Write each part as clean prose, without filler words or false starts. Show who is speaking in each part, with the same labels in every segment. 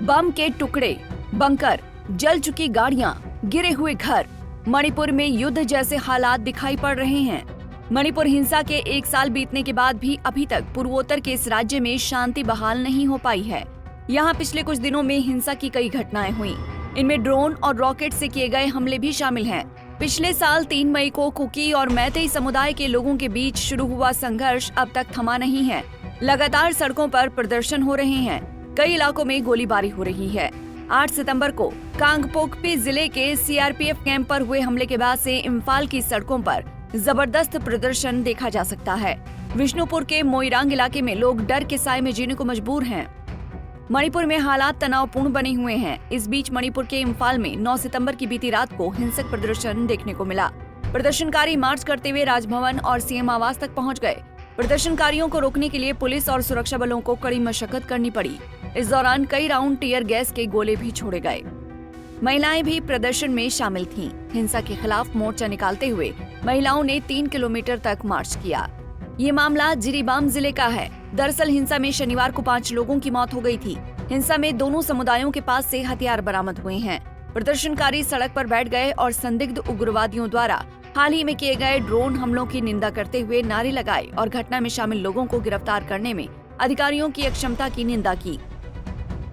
Speaker 1: बम के टुकड़े, बंकर, जल चुकी गाड़ियां, गिरे हुए घर। मणिपुर में युद्ध जैसे हालात दिखाई पड़ रहे हैं। मणिपुर हिंसा के 1 साल बीतने के बाद भी अभी तक पूर्वोत्तर के इस राज्य में शांति बहाल नहीं हो पाई है। यहाँ पिछले कुछ दिनों में हिंसा की कई घटनाएं हुई। इनमें ड्रोन और रॉकेट से किए गए हमले भी शामिल हैं। पिछले साल 3 मई को कुकी और मैतेई समुदाय के लोगों के बीच शुरू हुआ संघर्ष अब तक थमा नहीं है। लगातार सड़कों पर प्रदर्शन हो रहे हैं। कई इलाकों में गोलीबारी हो रही है। 8 सितंबर को कांगपोकपी जिले के सीआरपीएफ कैंप पर हुए हमले के बाद से इम्फाल की सड़कों पर जबरदस्त प्रदर्शन देखा जा सकता है। विष्णुपुर के मोइरांग इलाके में लोग डर के साए में जीने को मजबूर हैं। मणिपुर में हालात तनावपूर्ण बने हुए हैं। इस बीच मणिपुर के इम्फाल में 9 सितंबर की बीती रात को हिंसक प्रदर्शन देखने को मिला। प्रदर्शनकारी मार्च करते हुए राजभवन और सीएम आवास तक पहुंच गए। प्रदर्शनकारियों को रोकने के लिए पुलिस और सुरक्षा बलों को कड़ी मशक्कत करनी पड़ी। इस दौरान कई राउंड टीयर गैस के गोले भी छोड़े गए। महिलाएं भी प्रदर्शन में शामिल थीं। हिंसा के खिलाफ मोर्चा निकालते हुए महिलाओं ने 3 किलोमीटर तक मार्च किया। ये मामला जिरीबाम जिले का है। दरअसल हिंसा में शनिवार को 5 लोगों की मौत हो गई थी। हिंसा में दोनों समुदायों के पास से हथियार बरामद हुए हैं। प्रदर्शनकारी सड़क पर बैठ गए और संदिग्ध उग्रवादियों द्वारा हाल ही में किए गए ड्रोन हमलों की निंदा करते हुए नारे लगाए और घटना में शामिल लोगों को गिरफ्तार करने में अधिकारियों की अक्षमता की निंदा की।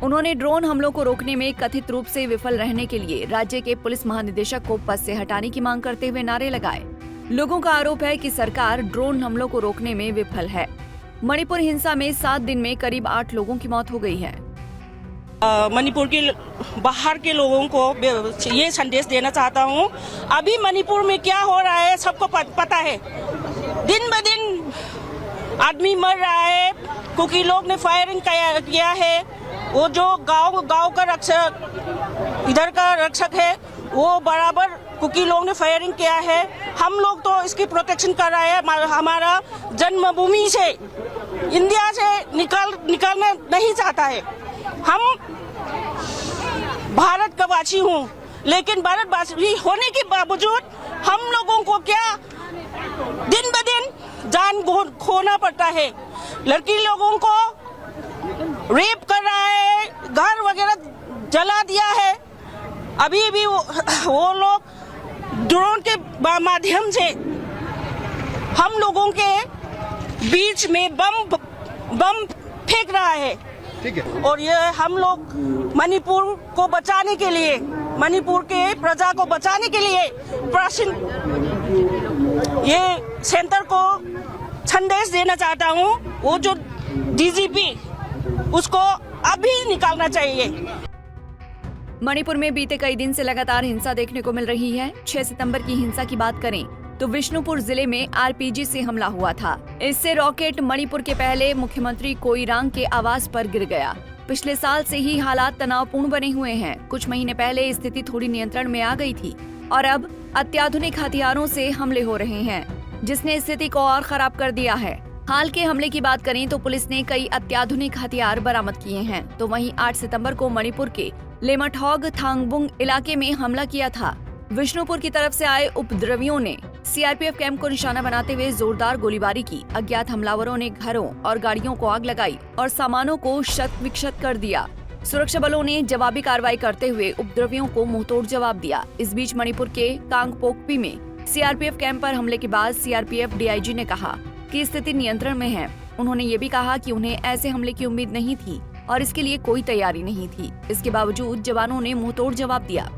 Speaker 1: उन्होंने ड्रोन हमलों को रोकने में कथित रूप से विफल रहने के लिए राज्य के पुलिस महानिदेशक को पद से हटाने की मांग करते हुए नारे लगाए। लोगों का आरोप है कि सरकार ड्रोन हमलों को रोकने में विफल है। मणिपुर हिंसा में 7 दिन में करीब 8 लोगों की मौत हो गई है।
Speaker 2: मणिपुर के बाहर के लोगों को ये संदेश देना चाहता हूँ, अभी मणिपुर में क्या हो रहा है सबको पता है। दिन ब दिन आदमी मर रहा है। कुकी लोग ने फायरिंग किया है। वो जो गांव का रक्षक, इधर का रक्षक है, वो बराबर कुकी लोग ने फायरिंग किया है। हम लोग तो इसकी प्रोटेक्शन कर रहे हैं। हमारा जन्मभूमि से, इंडिया से निकालना नहीं चाहता है। हम भारत का वासी हूँ, लेकिन भारतवासी होने के बावजूद हम लोगों को क्या दिन ब दिन जान खोना पड़ता है। लड़की लोगों को रेप कर रहा है, घर वगैरह जला दिया है। अभी भी वो लोग ड्रोन के माध्यम से हम लोगों के बीच में बम फेंक रहा है। ठीक है। और ये हम लोग मणिपुर को बचाने के लिए, मणिपुर के प्रजा को बचाने के लिए ये सेंटर को संदेश देना चाहता हूँ। वो जो डीजीपी, उसको अभी निकालना चाहिए।
Speaker 1: मणिपुर में बीते कई दिन से लगातार हिंसा देखने को मिल रही है। 6 सितंबर की हिंसा की बात करें तो विष्णुपुर जिले में आरपीजी से हमला हुआ था। इससे रॉकेट मणिपुर के पहले मुख्यमंत्री कोइरांग के आवास पर गिर गया। पिछले साल से ही हालात तनावपूर्ण बने हुए हैं। कुछ महीने पहले स्थिति थोड़ी नियंत्रण में आ गई थी और अब अत्याधुनिक हथियारों से हमले हो रहे हैं, जिसने स्थिति को और खराब कर दिया है। हाल के हमले की बात करें तो पुलिस ने कई अत्याधुनिक हथियार बरामद किए हैं। तो वहीं 8 सितंबर को मणिपुर के लेमाठौग थांगबुंग इलाके में हमला किया था। विष्णुपुर की तरफ से आए उपद्रवियों ने सीआरपीएफ कैंप को निशाना बनाते हुए जोरदार गोलीबारी की। अज्ञात हमलावरों ने घरों और गाड़ियों को आग लगाई और सामानों को क्षत विक्षत कर दिया। सुरक्षा बलों ने जवाबी कार्रवाई करते हुए उपद्रवियों को मुंहतोड़ जवाब दिया। इस बीच मणिपुर के कांगपोकपी में सीआरपीएफ कैंप पर हमले के बाद सीआरपीएफ डीआईजी ने कहा कि स्थिति नियंत्रण में है। उन्होंने ये भी कहा कि उन्हें ऐसे हमले की उम्मीद नहीं थी और इसके लिए कोई तैयारी नहीं थी। इसके बावजूद जवानों ने मुंहतोड़ जवाब दिया।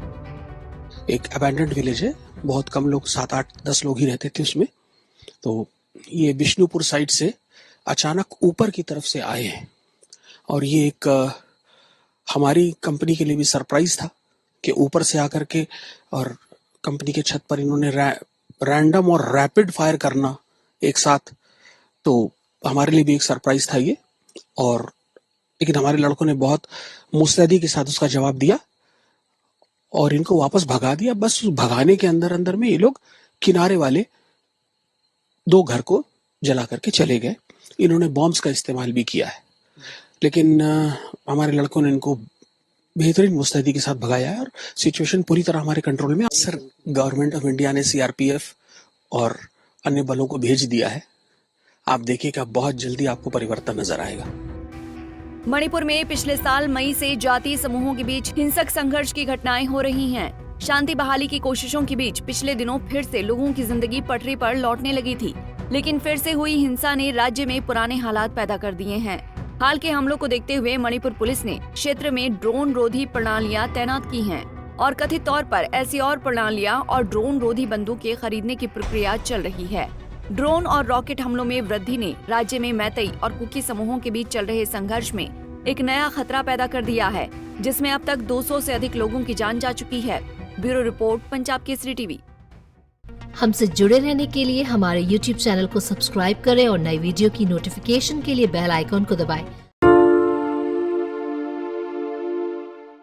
Speaker 3: एक अबैंडन्ड विलेज है, बहुत कम लोग, 7, 8, 10 लोग ही रहते थे उसमें। तो ये विष्णुपुर साइड से अचानक ऊपर की तरफ से आए हैं और ये एक हमारी कंपनी के लिए भी सरप्राइज था कि ऊपर से आकर के और कंपनी के छत पर इन्होंने रैंडम और रैपिड फायर करना एक साथ, तो हमारे लिए भी एक सरप्राइज था ये। और लेकिन हमारे लड़कों ने बहुत मुस्तैदी के साथ उसका जवाब दिया और इनको वापस भगा दिया। बस भगाने के अंदर अंदर में ये लोग किनारे वाले 2 घर को जला करके चले गए। इन्होंने बॉम्ब्स का इस्तेमाल भी किया है, लेकिन हमारे लड़कों ने इनको बेहतरीन मुस्तैदी के साथ भगाया है और सिचुएशन पूरी तरह हमारे कंट्रोल में। सर, गवर्नमेंट ऑफ इंडिया ने सीआरपीएफ और अन्य बलों को भेज दिया है। आप देखिएगा बहुत जल्दी आपको परिवर्तन नजर आएगा।
Speaker 1: मणिपुर में पिछले साल मई से जातीय समूहों के बीच हिंसक संघर्ष की घटनाएं हो रही हैं। शांति बहाली की कोशिशों के बीच पिछले दिनों फिर से लोगों की जिंदगी पटरी पर लौटने लगी थी, लेकिन फिर से हुई हिंसा ने राज्य में पुराने हालात पैदा कर दिए हैं। हाल के हमलों को देखते हुए मणिपुर पुलिस ने क्षेत्र में ड्रोन रोधी प्रणालियां तैनात की हैं और कथित तौर पर ऐसी और प्रणालियां और ड्रोन रोधी बंदूकें खरीदने की प्रक्रिया चल रही है। ड्रोन और रॉकेट हमलों में वृद्धि ने राज्य में मैतेई और कुकी समूहों के बीच चल रहे संघर्ष में एक नया खतरा पैदा कर दिया है, जिसमें अब तक 200 से अधिक लोगों की जान जा चुकी है। Bureau report, Punjab Kesari TV.
Speaker 4: हमसे जुड़े रहने के लिए हमारे YouTube चैनल को सब्सक्राइब करें और नई वीडियो की नोटिफिकेशन के लिए बेल आइकॉन को दबाएं।